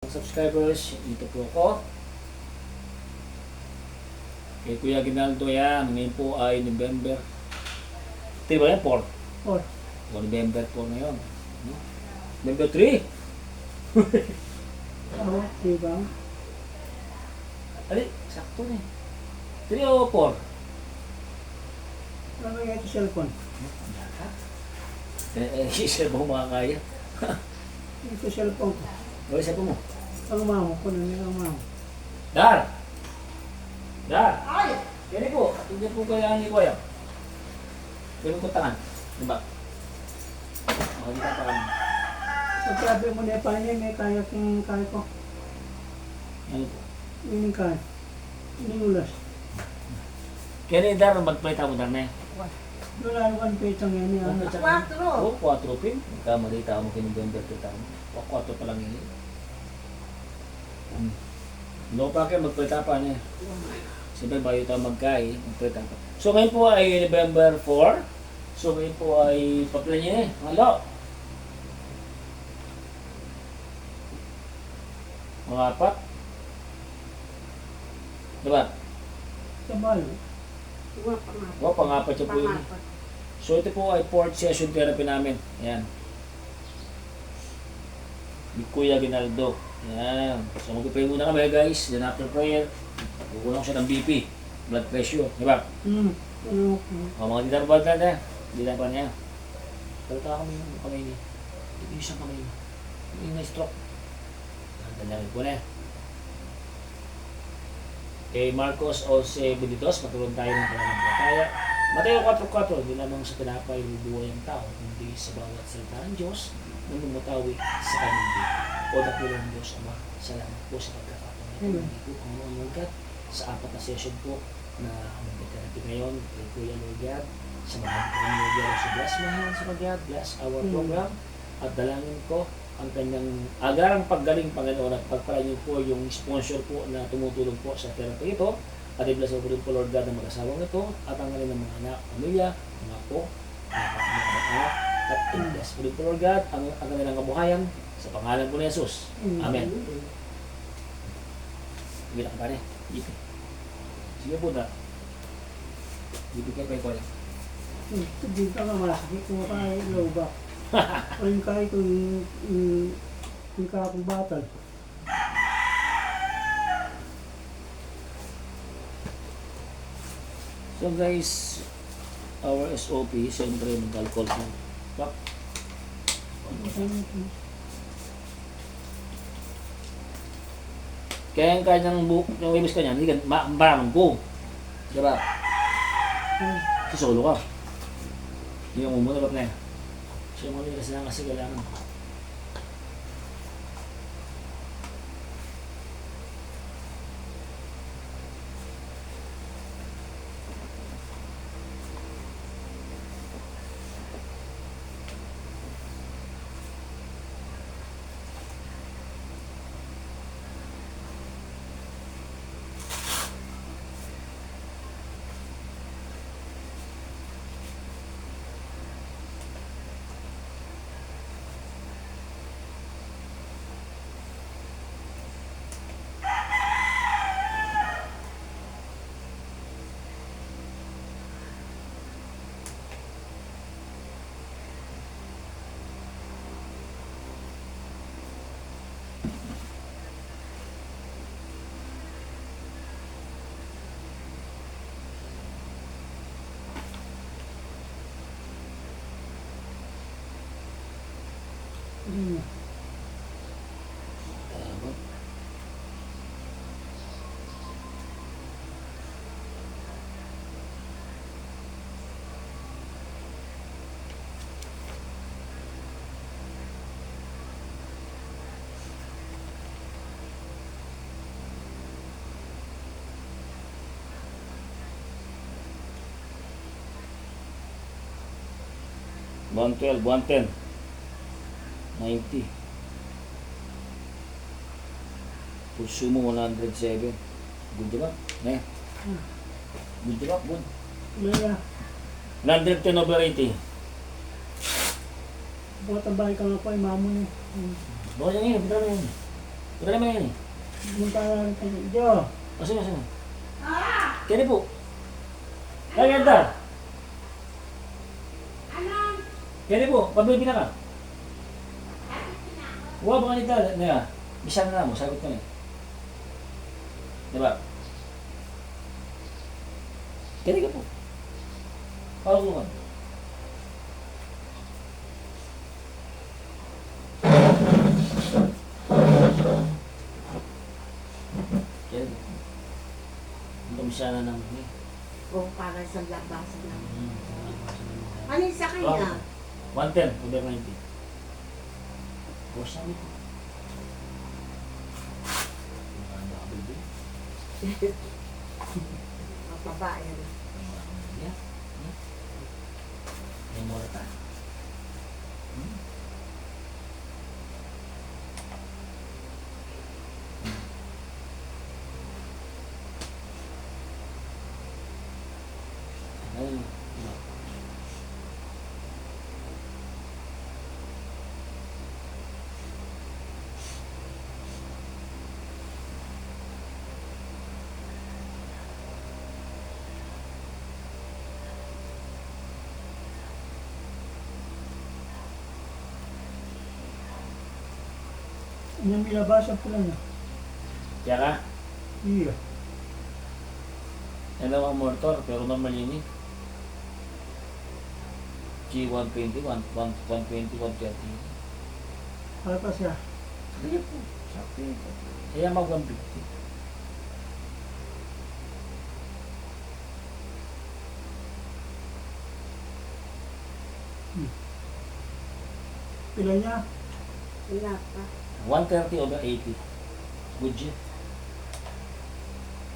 mga subscribers, dito po ako. Kay Kuya Aguinaldo yan. Ngayon po ay November. Ito ba yan? 4? 4. O November 4 ngayon. November 3? Oo, diba? Ali, sakto na eh. 3 o 4? Ano kaya ito cellphone? Isa ba mga kaya? Ito cellphone ko. O, isa po mo. Ang mamo ko na nila ang mamo. Dar! Dar! Ay! Yan po. Hindi po kaya ni Kuya. Gawin ko tangan. Diba? Makikita pa kami. Pagkabi mo na pa niya, may kaya kong kaya ko. Ano po? Ining kaya. Ining ulas. Kaya ni Dar, magpalita mo Dar na eh. Wala naman petang yan eh. Ano? 4. Oo, 4 pin. Magkamalita mo kay November 2 taon. 4 pa lang yun. Loko pa kayo, magpalita pa niya. Siyempre, bayo tayo magkay, magpalita pa. So ngayon po ay November 4. So ngayon po ay papila niya eh. Halo! Mga 4. Diba? Sabay. O, pang-apat siya po yun. So ito po ay 4th session therapy namin. Ayan. Ni Kuya Aguinaldo. Ayan. So mag-pray muna kami guys. Then after prayer, kukulang siya ng BP. Blood pressure. Diba? O mga dinar ba na? Dinar pa niya. Talata kami yung kamay niya. Ito yung isang kamay niya. Yung na-stroke. Tandaan ko na. Kay Marcos 11:22, matulong tayo ng pananampalataya. Mateo 4:4, hindi lamang sa tinapay buhay ang tao, kundi sa bawat salita ng Diyos na lumutawi sa kanyang dito. O dakilang Diyos Ama, salamat po sa pagkakataon na hindi po ang Lord sa 4 na session po na mag-therapy ngayon kay Kuya Lord God. Sa mga Lord God, so bless my hands, Lord God, bless our program at dalangin ko ang kanyang agarang paggaling Panginoon at pagpalain niyo po yung sponsor po na tumutulong po sa therapy ito at i-bless po rin po Lord God ng mag-asawang ito at ang kanilang mga anak, pamilya, mga po, mga anak at i-bless po rin po Lord God ang kanilang kabuhayan sa pangalan po ni Jesus. Amen. Bilang ka rin. Sige po na. Bibigyan pa yung kuya. Ito din ka nga masakit kung kaya low back. Ang kaya kung kakong batal. So guys, our SOP, siyempre mag-alcohol po. Pak. Kaya yung kanyang book, yung webis kanya, hindi ka, maramang ko. Diba? Sisolo ka. Hindi yung mumuna ba na yan? Siya mo nila sila kasi kailangan. $112, $110, $90. Consumo 107. Good job, eh? Good job, good. Maya, 110 over 80. bukat ang bahay ka nga po ay mamo niya. Bawa yan yun, pitra mo yun. Ito naman yan eh. Pumunta na rin tayo. Diyo. O sige, sige. Kaya po. Kaya ganda. Kaya po, pabili na ka. Huwag baka nita. Nga, bisa na mo, sagot ka na. Diba? Kaya ka po. Pawag mo ka. Kaya po. Ang kamisa na naman eh. O para sa labasan lang. Ano yung sakay na? 110 over 90. O sabi ko. Mapabae na. Yeah. May mura ta. Ayun. Yung nilabasan ko lang na. Kaya ka, Iya. alam ang motor, pero normal yun eh. G120, 120, 130. Para pa siya. Sige po, sakti. Kaya mag 150. Pila niya? Wala pa. 130 over 80. Good yun.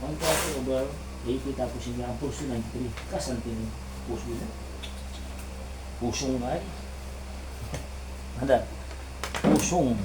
130 over 80 tapos yung ang puso 93. Kasantin yung puso mo. Pusong nga eh. Handa. Pusong.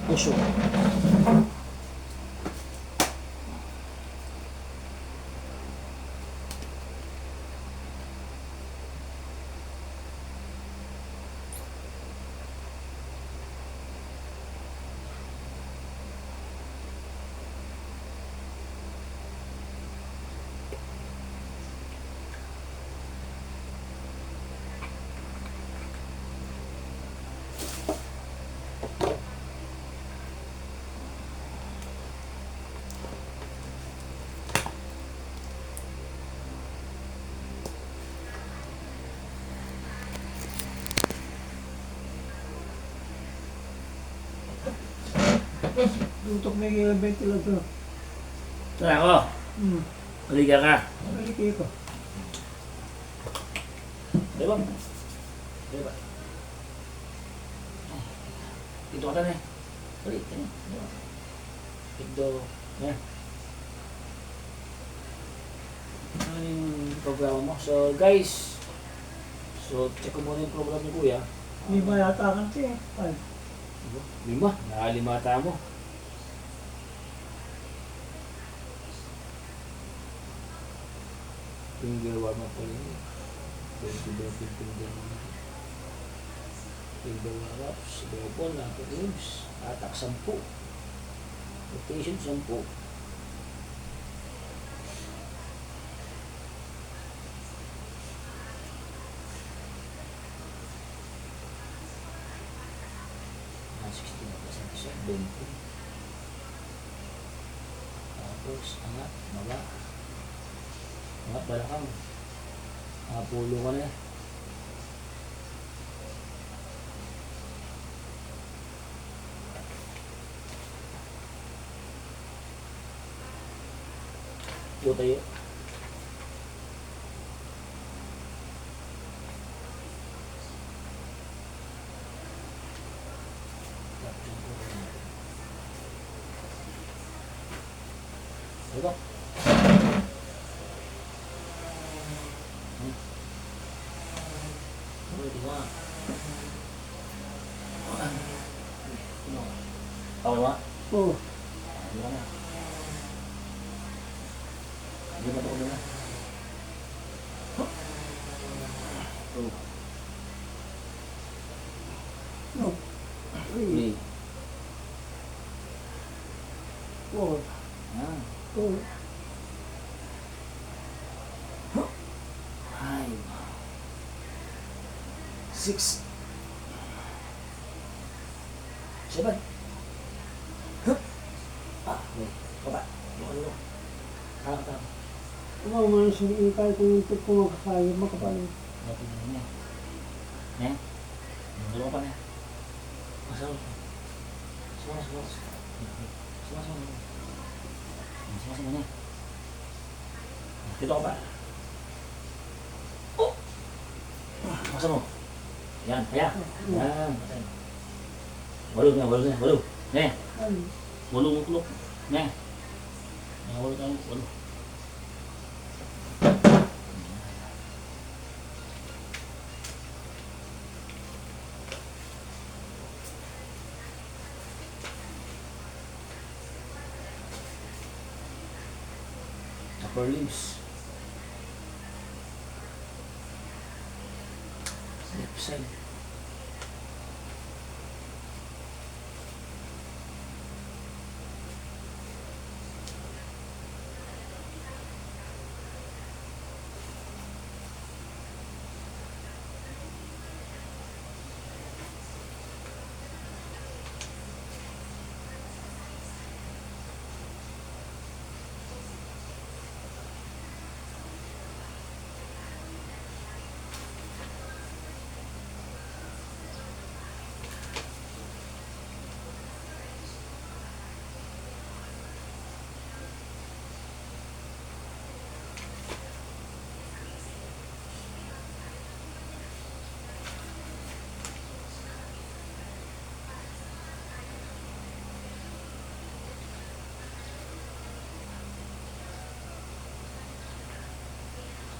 Tutok may ilang ventilador. Tara ako. Baliga ka. Balik ko. Diba? Diba? Dito ka na eh. Balik ka na. Diba? Ito. Yan. Ano yung programa mo? So guys, check ko muna yung program ni Kuya. Hindi ba yata kan siya? Ay. Lima, nakalimata mo. Finger warm up pa rin. 20 finger warm up. Finger warm up. Double, upper ribs. Atak 10. Rotation 10. Tapos, angat, baba. Angat, balakang. Pulo ka na. Po tayo. Diba? Diba? Okay ba? Oo. Diba na? Diba ito ko na? No. Uy. Okay. 4, Yan. 2, 5, 6, 7. Wait. Baba. Ano? Tama. Ang mga kahit kung yung tip ko makakaya, makapalit. Dapat na niya. Ne? Dalawa pa na. Masama. Sama niya. Dito ka pa. Oh! Masa mo. Yan, kaya. Yan. Walo. Ne? Ano? Walo mo kulok. Ne? Walo tayo. Walo. Upper limbs. Left side.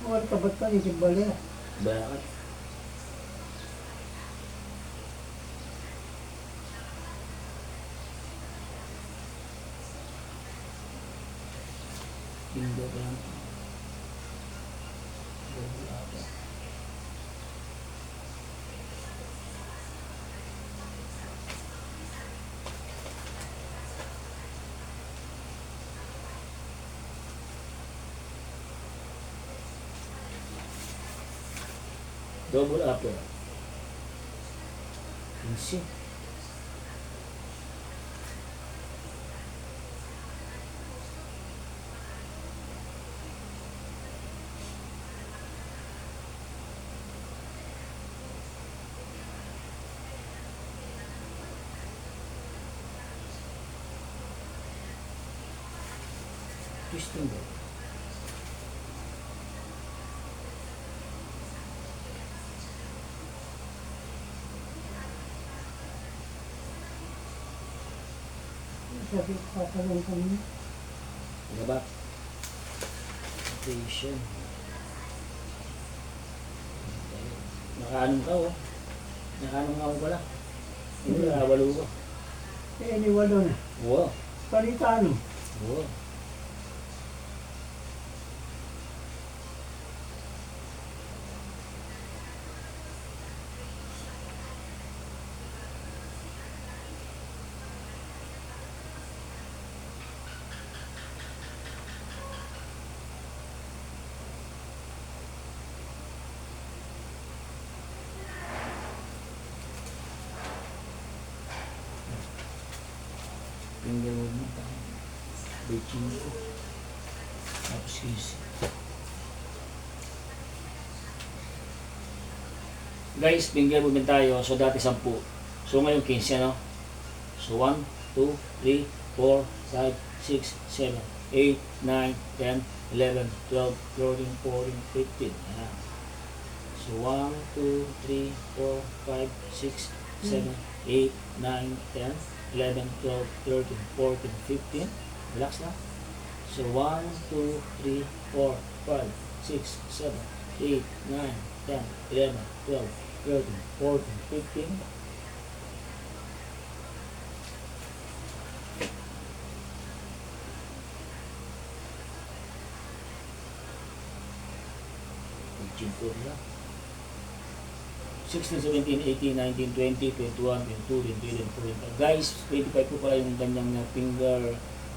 Mga tabat ka, isip bali. Bakit? Hindi ba yan? Double up. Double upper. Easy. Twisting ball. Sakit pa sa lang kami. Gaba. Rotation. Nakaanong ka oh. Nakaanong nga ako pala. Hindi nakawalo ko. Eh, iniwalo na. Wow. Palitano. Wow. Finger movement ako. Reaching ko. Tapos easy. Guys, finger movement tayo. So dati 10. So ngayon 15 ano? So 1, 2, 3, 4, 5, 6, 7, 8, 9, 10, 11, 12, 13, 14, 15. Ayan. So 1, 2, 3, 4, 5, 6, 7, 8, 9, 10, 11, 12, 13, 14, 15. Relax na. So 1, 2, 3, 4, 5, 6, 7, 8, 9, 10, 11, 12, 13, 14, 15. Chinko nila. 16, 17, 18, 19, 20, 21, 22, 23, 24. Guys, 25 po pala yung kanyang finger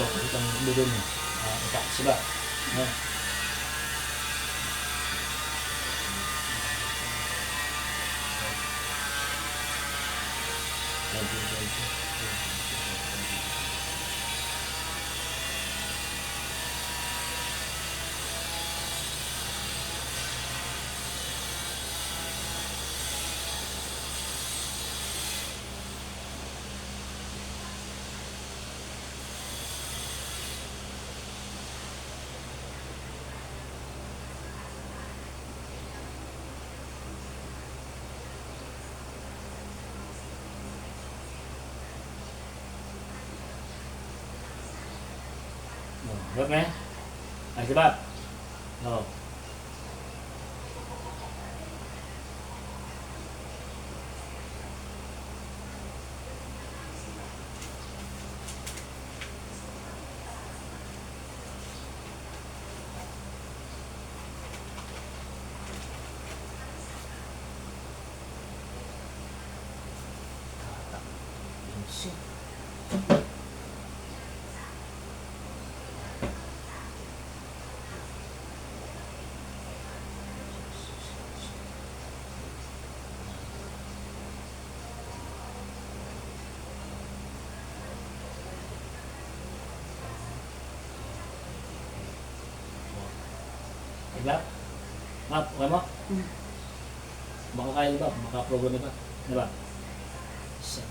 Bakit itong dulo mo? Siba. No? Được nè. Siya ba? Oh. Diba? Map, okay mo? Hmm. Baka kaya ba? Baka program ba? Diba? Isa.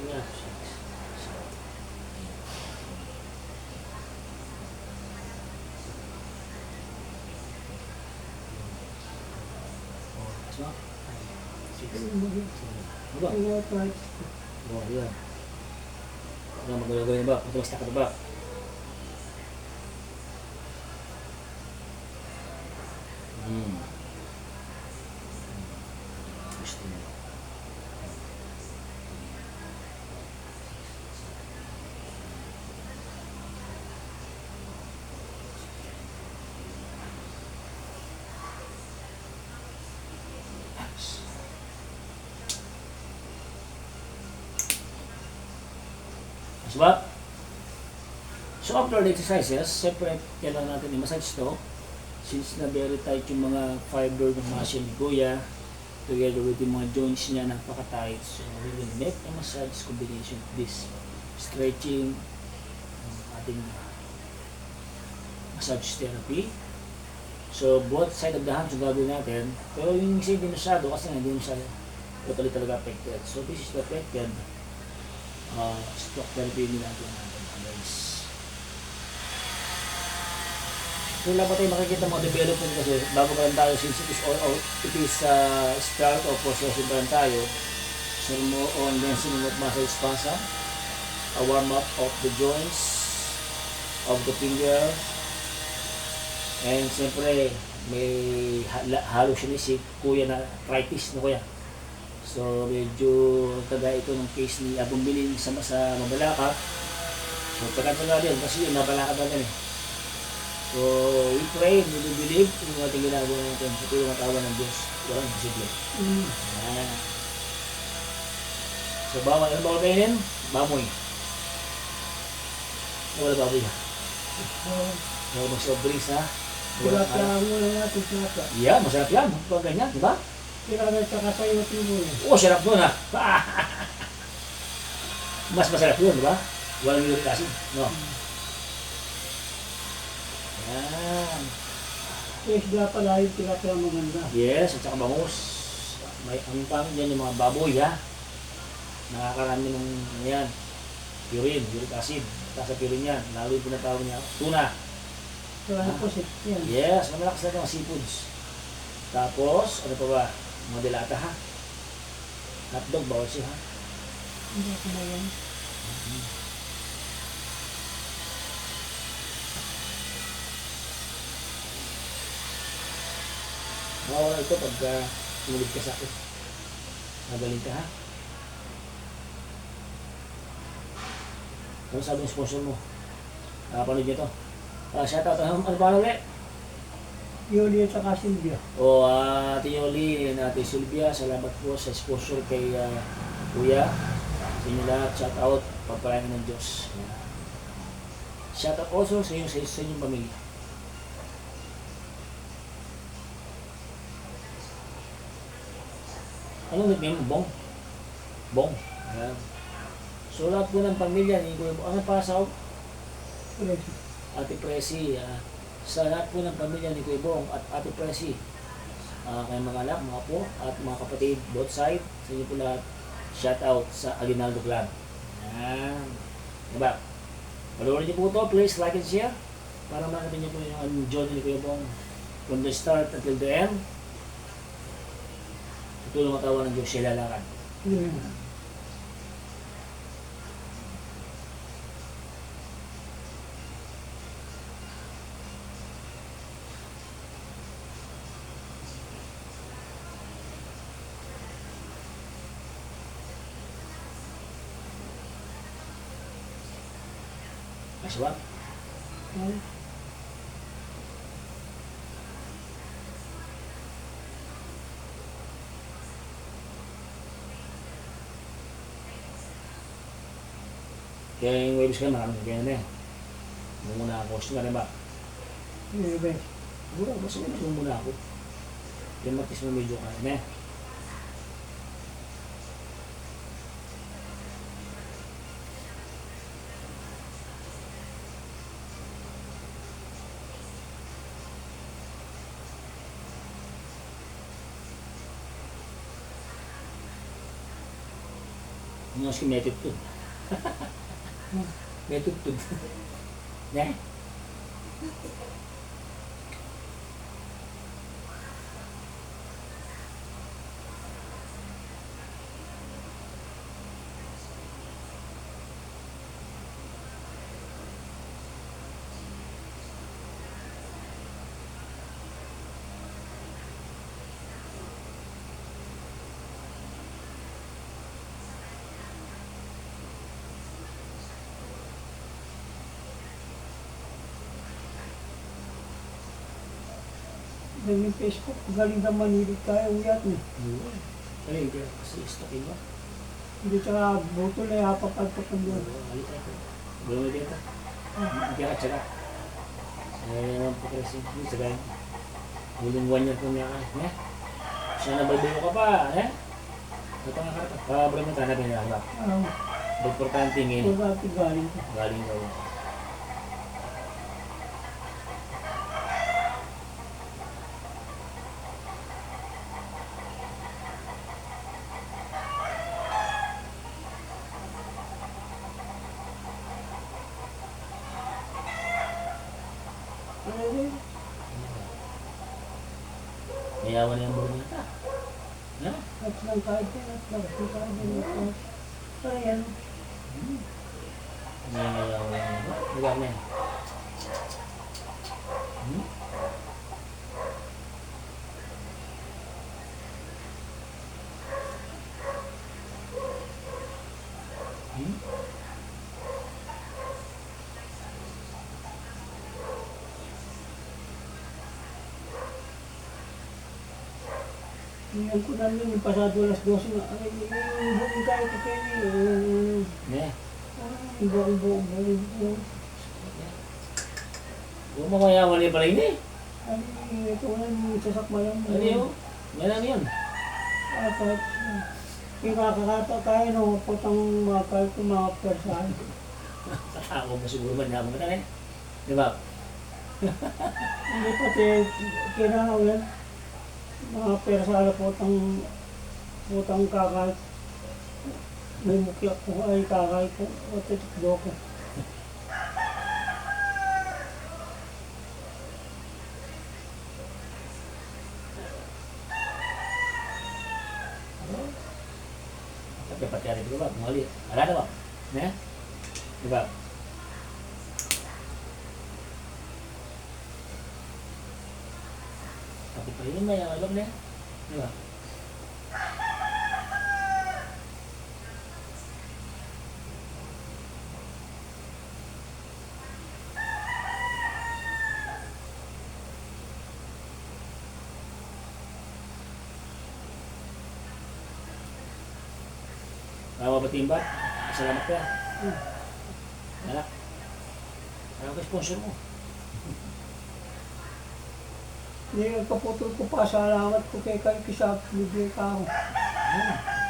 Yeah. Diba? Diba? Oh, yan. Ano magagawin ba? Matulas na ka ba? Gusto mo. Diba? So after the exercises, siyempre kailangan natin i-massage to. Since na very tight yung mga fiber ng muscle ni Kuya, together with yung mga joints niya napaka-tight. So we will make a massage combination of this. Stretching, ating massage therapy. So both side of the hands yung gagawin natin. Pero yung isa hindi masyado kasi hindi masyado totally talaga affected. So this is the affected stroke therapy din natin guys. Kung lang pa tayo makikita mga development kasi bago pa lang tayo since it is start or processing pa lang tayo. So more on lengthening of muscle spasm, a warm up of the joints of the finger, and siyempre may halo siya ni si Kuya na arthritis na Kuya. So medyo kagaya ito ng case ni Abong Bilin sa Mabalaka. So taga-taga din kasi yung Mabalaka ba din eh. So we pray, we believe yung ating ginagawa natin sa tulong at awa ng Diyos. Walang posible. Ayan. So bawal, ano bawal kainin? Bamoy. Wala baboy ha. Huwag mag-sobris ha. Tilapia mo lang natin, tilapia. Yeah, masarap yan. Pag ganyan, di ba? Tilapia tsaka sa iyo tubo yan. Oh, sarap doon ha. Mas masarap yun, di ba? Walang uric acid, no? Yan. Isda pala yung tilapia maganda. Yes, at saka bangus. May ang pang dyan yung mga baboy ha. Nakakarami ng yan. Urine, uric acid. Tapos sa urine yan. Lalo yung pinatawag niya, tuna. Kaya po siya. Yan. Yes, malakas na mga seafoods. Tapos, ano pa ba? Mga delata ha. Hotdog, bawal siya ha. Hindi ko na yan. Mawala ito pagka tumulog ka sa akin. Magaling ka ha. Ano sabi ng sponsor mo? Nakapanood niyo ito. Shoutout. Ano pa ulit? Yuli at saka Silvia. O Ate Yoli, Ate Silvia, salamat po sa sponsor kay Kuya. Sa inyo lahat, shoutout. Pagpalain ng Diyos. Shoutout also sa inyong pamilya. Anong nickname mo? Bong? Bong. Ayan. So lahat po ng pamilya ni Kuya Bong. Ano pa sa Ate Presi? Sa lahat po ng pamilya ni Kuya Bong at Ate Presi. Kayong mga anak, mga po, at mga kapatid, both side. Sa inyo po lahat. Shout out sa Aguinaldo Club. Ayan. Diba? Paloorin niyo po ito. Please like and share. Para makita niyo po yung journey ni Kuya Bong. From the start until the end. Tulong at awa ng Diyos siya lalakad. Mas ba? Kaya yung waves ka, maraming kaya na eh. Muna ako, gusto nga rin ba? Hindi ba? Siguro, basta waves muna ako. Yung matis mo medyo kaya na eh. Yung mas may tutod. May tutod. Ne? Naging Facebook, galing na Manilip tayo, uyat mo. Yun. Ano yung kaya kasi stokin mo? Hindi tsaka buto na yapapagpapan doon. Halit ako. Gawin mo dito. Hindi ka tsaka. Eh, naman po kasi. Hindi tsaka yun. Huling buwan niya po niya ka. Ne? Siya nababayo ka pa. Ne? Ito nga karata. Pabra mo tanap yun niya. Importante ngayon. Importante galing ko. Galing daw. Ano yun? Mayawan na yung buwan niya ta. Ne? At lang kahit yan, at lang kahit yan. Ano yan? Mayawan na yung buwan. Lugar na yan. Yung ko na yung pasado alas 12 na, ay, yung buong kahit ito yun, Ne? yung buong. Huwag mo mayawan na yung balay niya eh. Ay, ito na yung sasakmayan mo. Ano yun? Yan lang yun. At, yung kakakata tayo, no, putang mga kahit yung mga persahan. Ako mo siguro ba niya mo na rin? Di ba? Hindi pati, kinanaw yan. Mga persahan, putang kakahit. May mukya ko, ay kakahit ko, o titikdo ko. Tapi pati hari itu bang, mali. Ada bang? Ne? Di ba? Tapi pa yun may alam ne? Di ba? Batimba, salamat ka. Anak, ano ka sponsor mo? Hindi, nagpaputol ko pa, salamat ko kay Kisap, bibigay ka ako.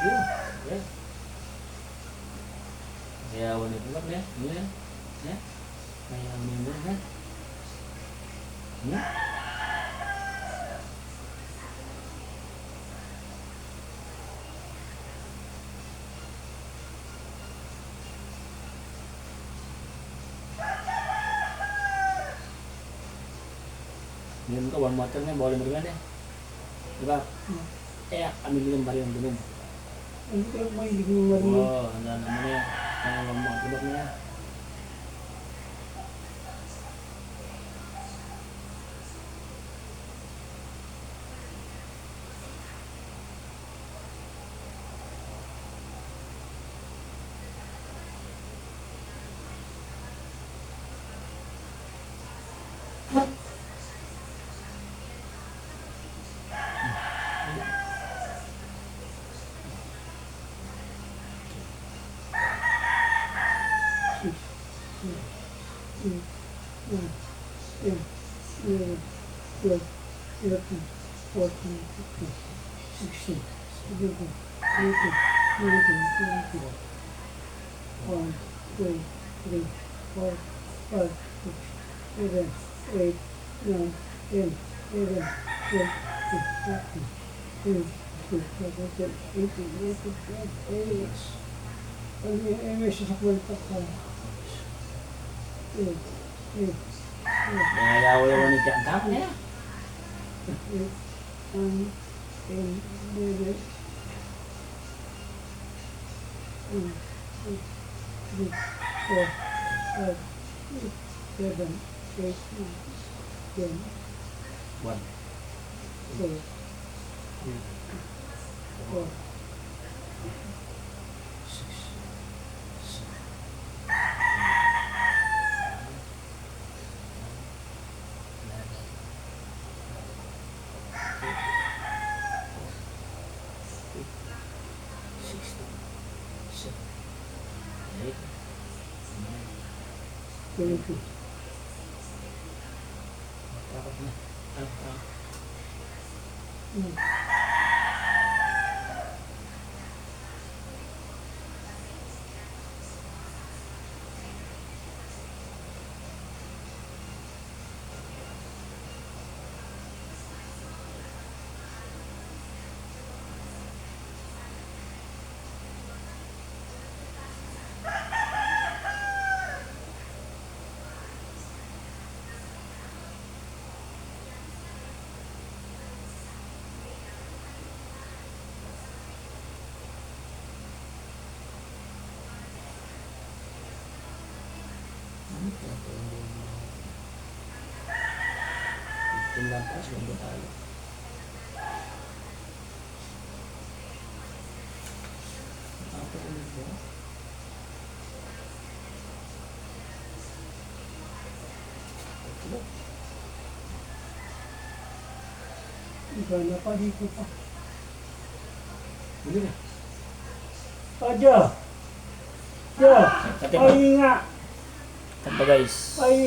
Yun. Yan. Kaya wala ito lang, yan. Yan. Kaya wala ito lang, yan. Minum ka, one water na, bawal mo rin eh. Diba? Kaya kami din ba rin ang dumum? Hindi ko may hindi mo marinig. Oo, handa naman yan. Ang mga tibak na yan. May sasakwenta ka. Nangayaw-yaw ni Tiyan Kang na yan. One. Six. Takot na. Tingnan pa, sundo tayo. Apa ulit ba? Iba na pa dito pa. Hindi na. Aja! Ja! Kati pa. Ay nga! Kati pa guys. Ay!